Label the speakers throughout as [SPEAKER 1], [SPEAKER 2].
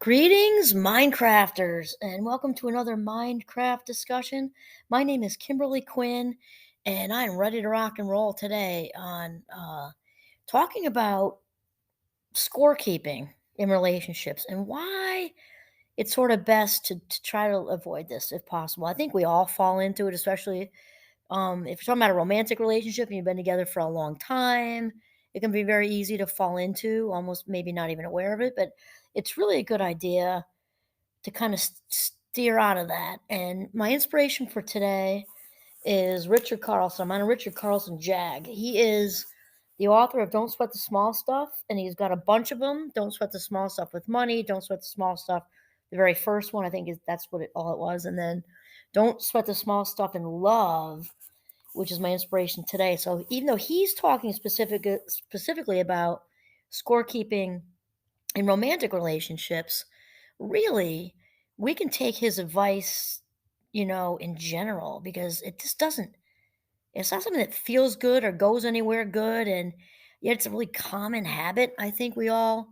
[SPEAKER 1] Greetings, Minecrafters, and welcome to another Minecraft discussion. My name is Kimberly Quinn, and I'm ready to rock and roll today on talking about scorekeeping in relationships and why it's sort of best to try to avoid this if possible. I think we all fall into it, especially if you're talking about a romantic relationship and you've been together for a long time. It can be very easy to fall into, almost maybe not even aware of it, but it's really a good idea to kind of steer out of that. And my inspiration for today is Richard Carlson. I'm on a Richard Carlson jag. He is the author of Don't Sweat the Small Stuff, and he's got a bunch of them. Don't Sweat the Small Stuff with Money, Don't Sweat the Small Stuff. The very first one, I think, is that's what all it was. And then Don't Sweat the Small Stuff in Love, which is my inspiration today. So even though he's talking specifically about scorekeeping in romantic relationships, really, we can take his advice, in general, because it just doesn't, it's not something that feels good or goes anywhere good. And yet it's a really common habit I think we all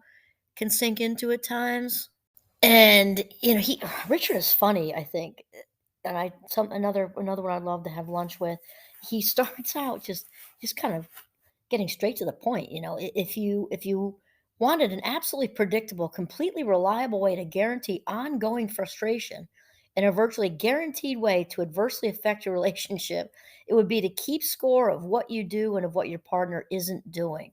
[SPEAKER 1] can sink into at times. And, Richard is funny, I think. And another one I'd love to have lunch with. He starts out just kind of getting straight to the point. If you wanted an absolutely predictable, completely reliable way to guarantee ongoing frustration in a virtually guaranteed way to adversely affect your relationship, it would be to keep score of what you do and of what your partner isn't doing.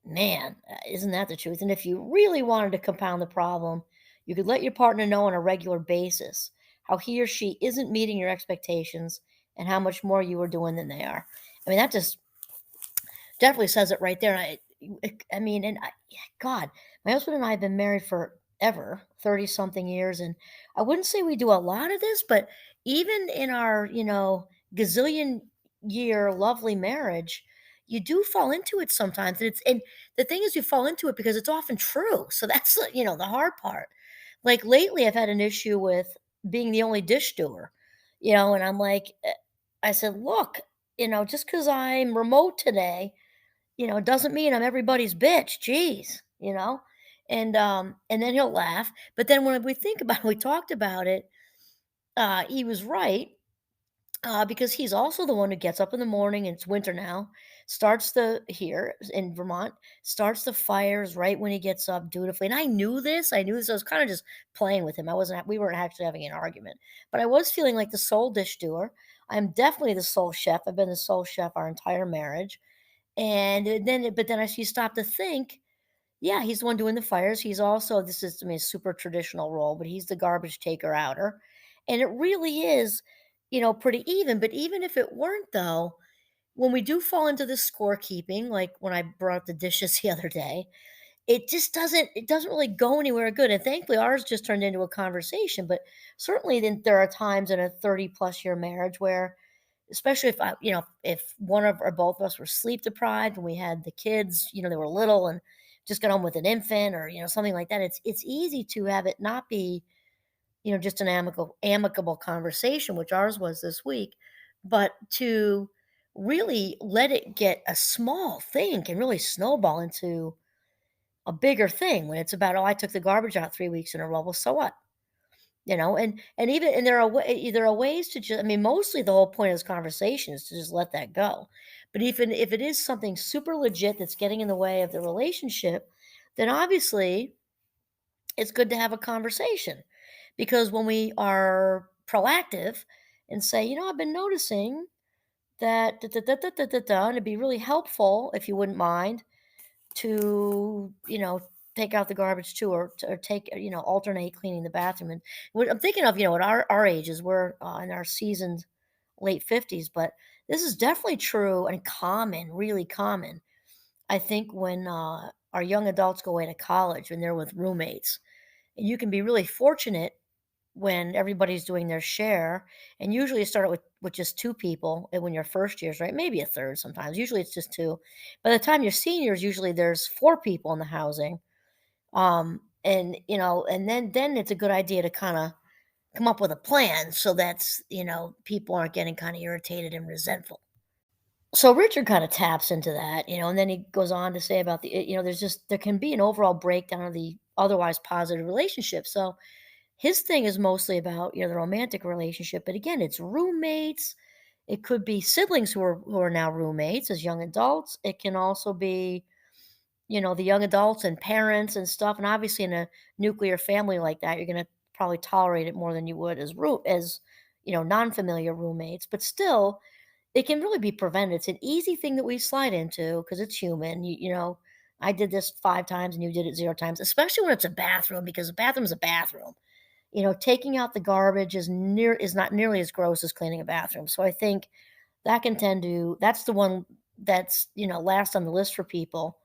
[SPEAKER 1] Man, isn't that the truth? And if you really wanted to compound the problem, you could let your partner know on a regular basis how he or she isn't meeting your expectations and how much more you are doing than they are. I mean, that just definitely says it right there. I mean, yeah, God, my husband and I have been married forever, 30 something years. And I wouldn't say we do a lot of this, but even in our, gazillion year lovely marriage, you do fall into it sometimes. And the thing is, you fall into it because it's often true. So that's, the hard part. Like lately, I've had an issue with being the only dish doer, and I'm like, I said, look, just because I'm remote today, doesn't mean I'm everybody's bitch. Jeez, and then he'll laugh. But then when we think about it, we talked about it, he was right, because he's also the one who gets up in the morning, and it's winter now, starts the here in Vermont, starts the fires right when he gets up dutifully. And I knew this. I was kind of just playing with him. We weren't actually having an argument, but I was feeling like the sole dish doer. I'm definitely the sole chef. I've been the sole chef our entire marriage. But then as you stop to think, yeah, he's the one doing the fires. He's also, this is, I mean, a super traditional role, but he's the garbage taker outer. And it really is, pretty even. But even if it weren't, though, when we do fall into this scorekeeping, like when I brought up the dishes the other day, it doesn't really go anywhere good. And thankfully ours just turned into a conversation. But certainly then there are times in a 30 plus year marriage where, especially if one of or both of us were sleep deprived and we had the kids, they were little and just got home with an infant or, something like that, it's easy to have it not be, just an amicable conversation, which ours was this week, but to really let it get a small thing can really snowball into a bigger thing when it's about, oh, I took the garbage out 3 weeks in a row. Well, so what? And even and there are ways to just, I mean, mostly the whole point of this conversation is to just let that go. But even if it is something super legit that's getting in the way of the relationship, then obviously it's good to have a conversation. Because when we are proactive and say, I've been noticing that da, da, da, da, da, da, da," and it'd be really helpful if you wouldn't mind to, take out the garbage too, or take, alternate cleaning the bathroom. And what I'm thinking of, at our ages, we're in our seasoned late 50s, but this is definitely true and common, really common. I think when our young adults go away to college and they're with roommates, and you can be really fortunate when everybody's doing their share. And usually you start with just two people and when you're first years, right? Maybe a third sometimes. Usually it's just two. By the time you're seniors, usually there's four people in the housing. And then it's a good idea to kind of come up with a plan so that's, people aren't getting kind of irritated and resentful. So Richard kind of taps into that, and then he goes on to say about there can be an overall breakdown of the otherwise positive relationship. So his thing is mostly about, the romantic relationship, but again, it's roommates. It could be siblings who are now roommates as young adults. It can also be, the young adults and parents and stuff. And obviously, in a nuclear family like that, you're going to probably tolerate it more than you would as non-familiar roommates. But still, it can really be prevented. It's an easy thing that we slide into because it's human. I did this 5 times and you did it 0 times, especially when it's a bathroom, because a bathroom is a bathroom. Taking out the garbage is not nearly as gross as cleaning a bathroom. So I think that's the one that's, last on the list for people.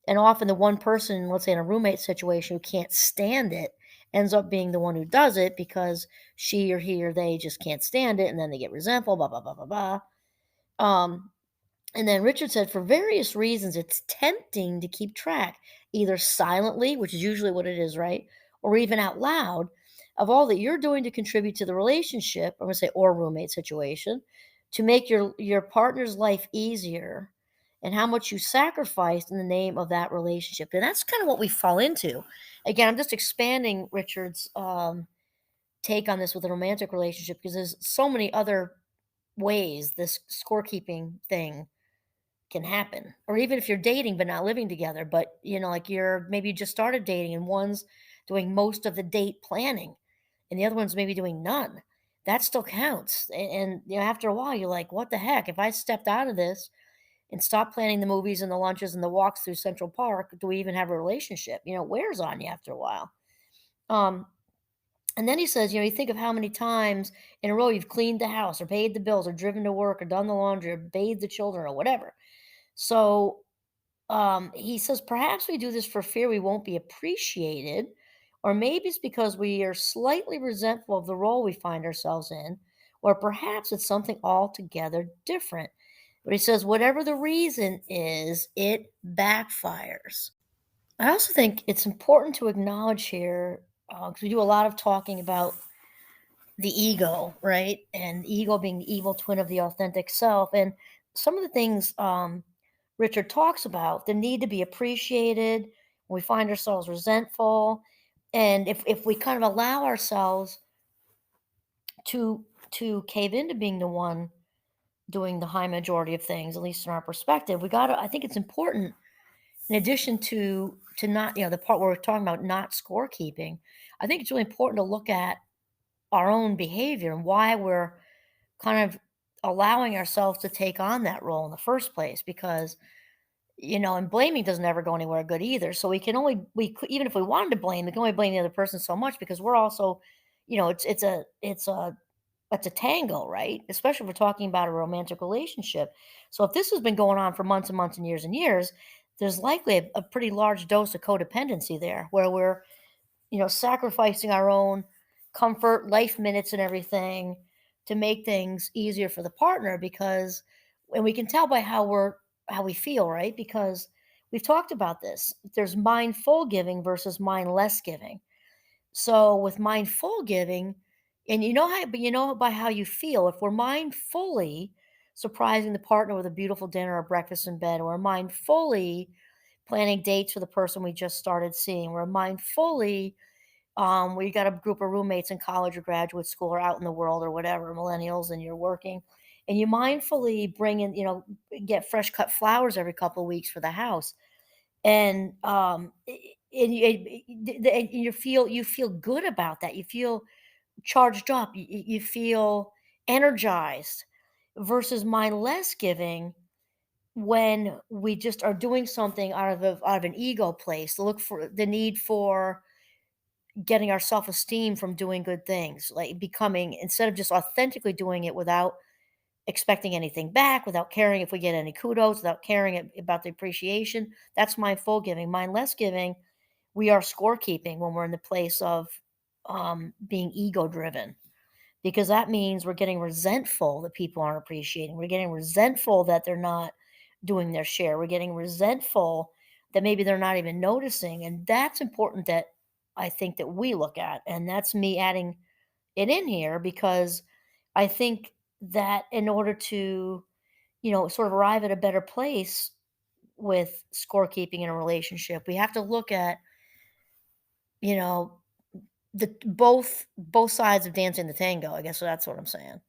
[SPEAKER 1] And often the one person, let's say in a roommate situation, who can't stand it ends up being the one who does it because she or he or they just can't stand it, and then they get resentful, blah, blah, blah, blah, blah. Um, and then Richard said, for various reasons, it's tempting to keep track, either silently, which is usually what it is, right? Or even out loud, of all that you're doing to contribute to the relationship, I'm going to say, or roommate situation, to make your partner's life easier, and how much you sacrificed in the name of that relationship. And that's kind of what we fall into. Again, I'm just expanding Richard's take on this with a romantic relationship, because there's so many other ways this scorekeeping thing can happen. Or even if you're dating but not living together, but like maybe you just started dating and one's doing most of the date planning and the other one's maybe doing none. That still counts. And after a while you're like, what the heck? If I stepped out of this and stopped planning the movies and the lunches and the walks through Central Park, do we even have a relationship? It wears on you after a while. Um, and then he says, you think of how many times in a row you've cleaned the house or paid the bills or driven to work or done the laundry or bathed the children or whatever. So he says, perhaps we do this for fear we won't be appreciated, or maybe it's because we are slightly resentful of the role we find ourselves in, or perhaps it's something altogether different. But he says, whatever the reason is, it backfires. I also think it's important to acknowledge here, because we do a lot of talking about the ego, right? And the ego being the evil twin of the authentic self. And some of the things Richard talks about, the need to be appreciated, when we find ourselves resentful. And if we kind of allow ourselves to cave into being the one doing the high majority of things, at least in our perspective, I think it's important, in addition to not, the part where we're talking about not scorekeeping, I think it's really important to look at our own behavior and why we're kind of allowing ourselves to take on that role in the first place, because and blaming doesn't ever go anywhere good either. So even if we wanted to blame, we can only blame the other person so much, because we're also, it's a tangle, right? Especially if we're talking about a romantic relationship. So if this has been going on for months and months and years, there's likely a pretty large dose of codependency there, where we're sacrificing our own comfort, life minutes, and everything to make things easier for the partner. Because, and we can tell by how we feel, right? Because we've talked about this. There's mindful giving versus mindless giving. So with mindful giving, and by how you feel. If we're mindfully surprising the partner with a beautiful dinner or breakfast in bed, or mindfully planning dates for the person we just started seeing, we're mindfully where you got a group of roommates in college or graduate school or out in the world or whatever, millennials, and you're working, and you mindfully bring in, get fresh cut flowers every couple of weeks for the house, and and you feel good about that. You feel charged up. You feel energized, versus mindless giving, when we just are doing something out of an ego place, to look for the need for getting our self-esteem from doing good things, like becoming, instead of just authentically doing it without expecting anything back, without caring if we get any kudos, without caring about the appreciation. That's mindful giving. Mindless giving, we are scorekeeping when we're in the place of being ego driven, because that means we're getting resentful that people aren't appreciating. We're getting resentful that they're not doing their share. We're getting resentful that maybe they're not even noticing. And that's important, that I think that we look at. And that's me adding it in here, because I think that in order to, sort of arrive at a better place with scorekeeping in a relationship, we have to look at you know, the both sides of dancing the tango, I guess that's what I'm saying.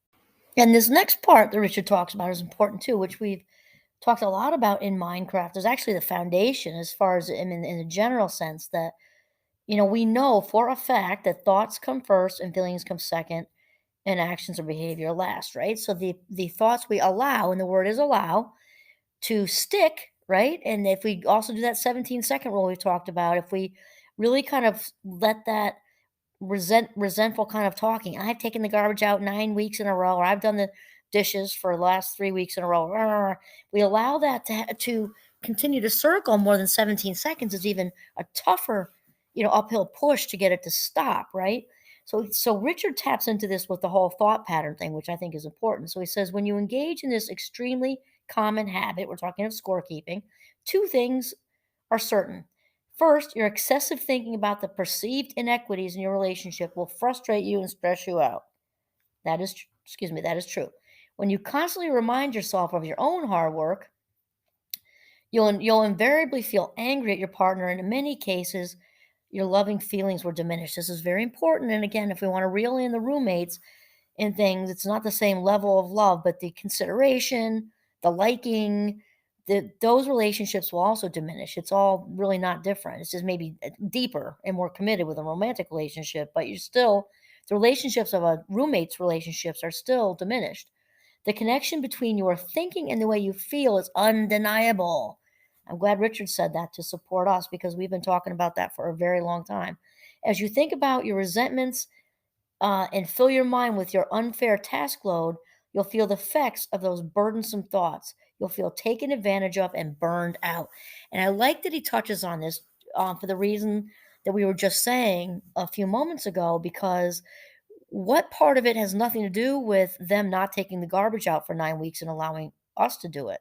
[SPEAKER 1] And this next part that Richard talks about is important too, which we've talked a lot about in Minecraft. Is actually the foundation as far as in a general sense that, we know for a fact that thoughts come first and feelings come second and actions or behavior last, right? So the thoughts we allow, and the word is allow, to stick, right? And if we also do that 17-second rule we talked about, if we really kind of let that resentful kind of talking. I've taken the garbage out 9 weeks in a row, or I've done the dishes for the last 3 weeks in a row. We allow that to continue to circle more than 17 seconds is even a tougher, uphill push to get it to stop, right? So Richard taps into this with the whole thought pattern thing, which I think is important. So he says when you engage in this extremely common habit, we're talking of scorekeeping, two things are certain. First, your excessive thinking about the perceived inequities in your relationship will frustrate you and stress you out. That is true. When you constantly remind yourself of your own hard work, you'll invariably feel angry at your partner, and in many cases, your loving feelings will diminish. This is very important. And again, if we want to reel in the roommates, and things. It's not the same level of love, but the consideration, the liking, those relationships will also diminish. It's all really not different. It's just maybe deeper and more committed with a romantic relationship, but the relationships of a roommate's relationships are still diminished. The connection between your thinking and the way you feel is undeniable. I'm glad Richard said that to support us because we've been talking about that for a very long time. As you think about your resentments and fill your mind with your unfair task load, you'll feel the effects of those burdensome thoughts. You'll feel taken advantage of and burned out. And I like that he touches on this for the reason that we were just saying a few moments ago, because what part of it has nothing to do with them not taking the garbage out for 9 weeks and allowing us to do it?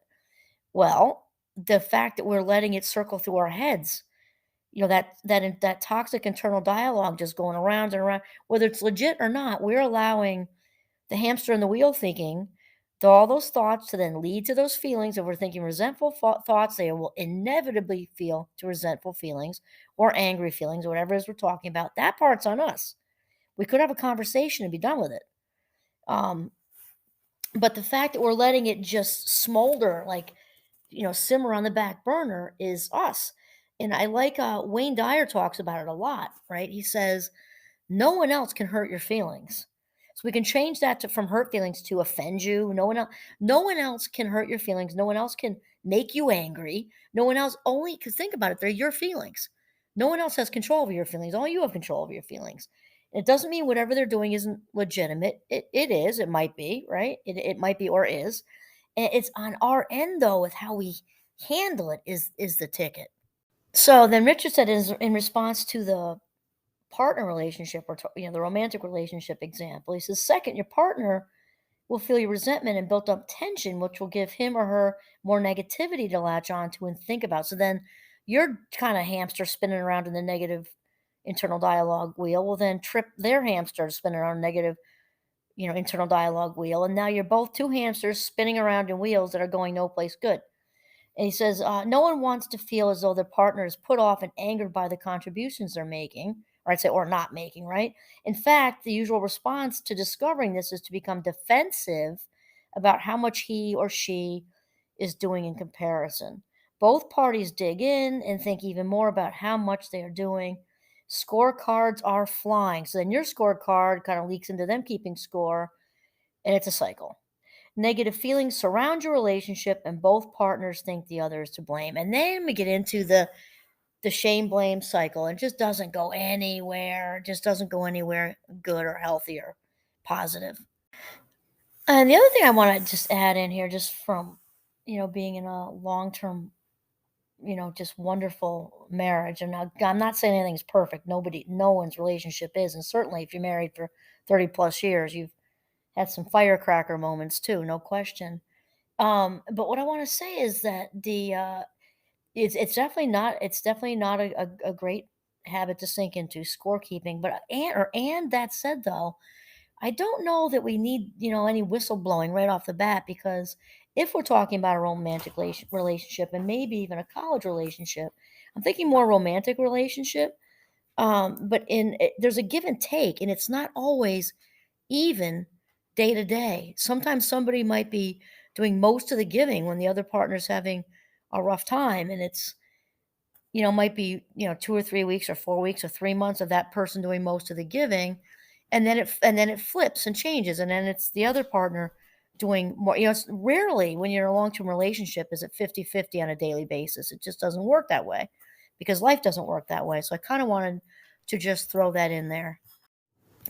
[SPEAKER 1] Well, the fact that we're letting it circle through our heads, that toxic internal dialogue just going around and around, whether it's legit or not, we're allowing the hamster in the wheel thinking, all those thoughts to then lead to those feelings. If we're thinking resentful thoughts, they will inevitably feel to resentful feelings or angry feelings, or whatever it is we're talking about. That part's on us. We could have a conversation and be done with it. Um, but the fact that we're letting it just smolder, like, simmer on the back burner, is us. And I like Wayne Dyer talks about it a lot, right? He says, no one else can hurt your feelings. So we can change that from hurt feelings to offend you. No one else can hurt your feelings. No one else can make you angry. No one else, only because think about it, they're your feelings. No one else has control over your feelings. Only you have control over your feelings. And it doesn't mean whatever they're doing isn't legitimate. It is. It might be, right? It might be or is. And it's on our end though with how we handle it is the ticket. So then Richard said in response to the partner relationship, or the romantic relationship example, he says, second, your partner will feel your resentment and built up tension, which will give him or her more negativity to latch on to and think about. So then your kind of hamster spinning around in the negative internal dialogue wheel will then trip their hamster to spin around negative, internal dialogue wheel, and now you're both two hamsters spinning around in wheels that are going no place good. And he says, no one wants to feel as though their partner is put off and angered by the contributions they're making, or I'd say, or not making, right? In fact, the usual response to discovering this is to become defensive about how much he or she is doing in comparison. Both parties dig in and think even more about how much they are doing. Scorecards are flying. So then your scorecard kind of leaks into them keeping score, and it's a cycle. Negative feelings surround your relationship, and both partners think the other is to blame. And then we get into the shame blame cycle, and it just doesn't go anywhere. It just doesn't go anywhere good or healthy or positive. And the other thing I want to just add in here, just from being in a long term, just wonderful marriage. And I'm not saying anything's perfect. No one's relationship is, and certainly if you're married for 30 plus years, you've had some firecracker moments too, no question. But what I want to say is that it's definitely not a great habit to sink into, scorekeeping. But and that said though, I don't know that we need, any whistleblowing right off the bat, because if we're talking about a romantic relationship and maybe even a college relationship, I'm thinking more romantic relationship. There's a give and take, and it's not always even day to day. Sometimes somebody might be doing most of the giving when the other partner's having a rough time, and might be, 2 or 3 weeks or 4 weeks or 3 months of that person doing most of the giving, and then it flips and changes, and then it's the other partner doing more. It's rarely when you're in a long-term relationship is it 50-50 on a daily basis. It just doesn't work that way because life doesn't work that way. So I kind of wanted to just throw that in there.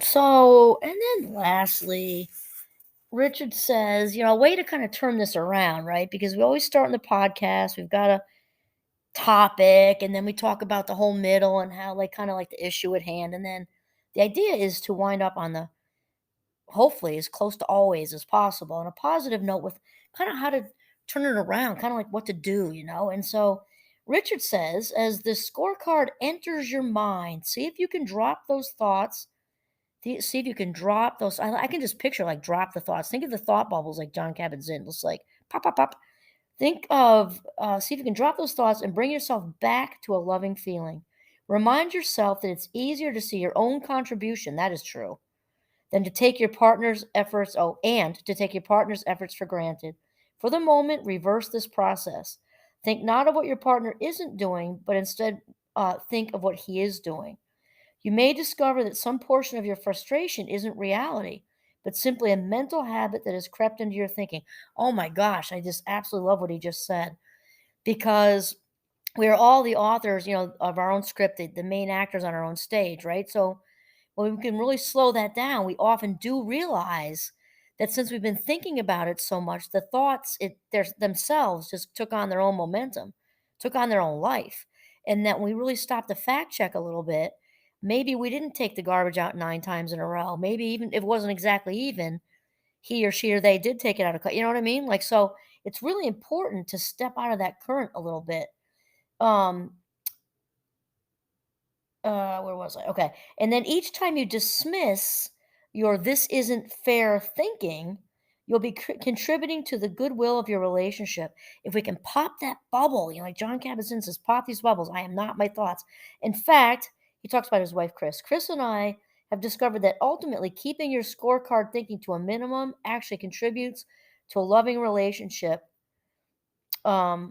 [SPEAKER 1] So, and then lastly, Richard says, a way to kind of turn this around, right? Because we always start in the podcast, we've got a topic, and then we talk about the whole middle and how, like, kind of like the issue at hand. And then the idea is to wind up on the hopefully as close to always as possible on a positive note with kind of how to turn it around, kind of like what to do. And so Richard says, as the scorecard enters your mind, see if you can drop those thoughts. See if you can drop those. I can just picture like drop the thoughts. Think of the thought bubbles like John Kabat-Zinn. Just like pop, pop, pop. Think of, see if you can drop those thoughts and bring yourself back to a loving feeling. Remind yourself that it's easier to see your own contribution, that is true, than to take your partner's efforts, and to take your partner's efforts for granted. For the moment, reverse this process. Think not of what your partner isn't doing, but instead think of what he is doing. You may discover that some portion of your frustration isn't reality, but simply a mental habit that has crept into your thinking. Oh my gosh, I just absolutely love what he just said because we are all the authors, of our own script, the main actors on our own stage, right? So when we can really slow that down, we often do realize that since we've been thinking about it so much, the thoughts themselves just took on their own momentum, took on their own life. And that when we really stop to fact check a little bit, maybe we didn't take the garbage out 9 times in a row. Maybe even if it wasn't exactly even, he or she or they did take it out of you know what I mean? Like, so it's really important to step out of that current a little bit. Um, where was I? Okay. And then each time you dismiss your this isn't fair thinking, you'll be contributing to the goodwill of your relationship. If we can pop that bubble, like John Kabat-Zinn says, pop these bubbles. I am not my thoughts. In fact, he talks about his wife, Chris. Chris and I have discovered that ultimately keeping your scorecard thinking to a minimum actually contributes to a loving relationship. To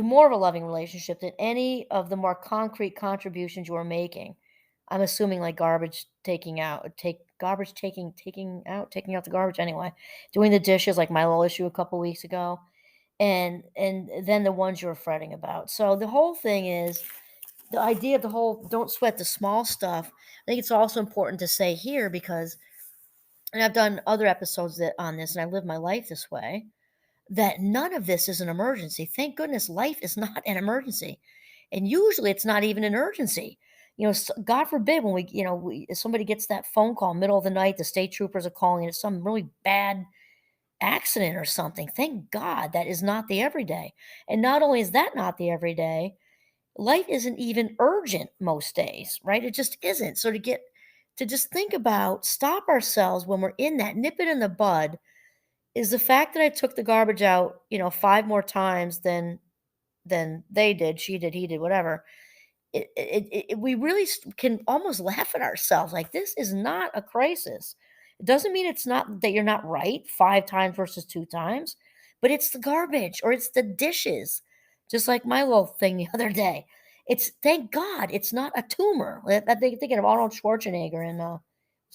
[SPEAKER 1] more of a loving relationship than any of the more concrete contributions you are making. I'm assuming like taking out the garbage anyway, doing the dishes like my little issue a couple weeks ago, and then the ones you were fretting about. So the whole thing is the idea of the whole don't sweat the small stuff. I think it's also important to say here because, and I've done other episodes on this, and I live my life this way that none of this is an emergency. Thank goodness life is not an emergency. And usually it's not even an urgency. God forbid when if somebody gets that phone call middle of the night, the state troopers are calling, it's some really bad accident or something. Thank God that is not the everyday. And not only is that not the everyday, life isn't even urgent most days, right? It just isn't. So to just think about, stop ourselves when we're in that, nip it in the bud, is the fact that I took the garbage out, 5 more times than they did, she did, he did, whatever. We really can almost laugh at ourselves. Like, this is not a crisis. It doesn't mean it's not that you're not right 5 times versus 2 times, but it's the garbage or it's the dishes. Just like my little thing the other day. It's thank God it's not a tumor. I think thinking of Arnold Schwarzenegger in is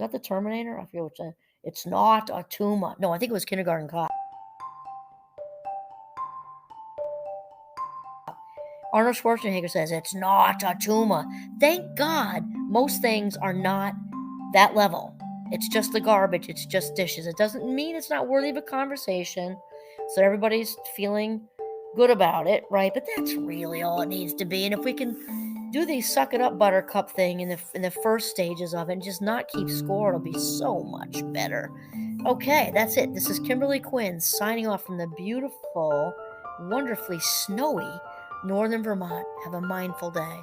[SPEAKER 1] that the Terminator? I forget which. It's not a tumor. No, I think it was Kindergarten Cop. Arnold Schwarzenegger says it's not a tumor. Thank God most things are not that level. It's just the garbage, it's just dishes. It doesn't mean it's not worthy of a conversation. So everybody's feeling good about it, right? But that's really all it needs to be. And if we can do the suck it up buttercup thing in the first stages of it and just not keep score, it'll be so much better. Okay, that's it. This is Kimberly Quinn signing off from the beautiful, wonderfully snowy northern Vermont. Have a mindful day.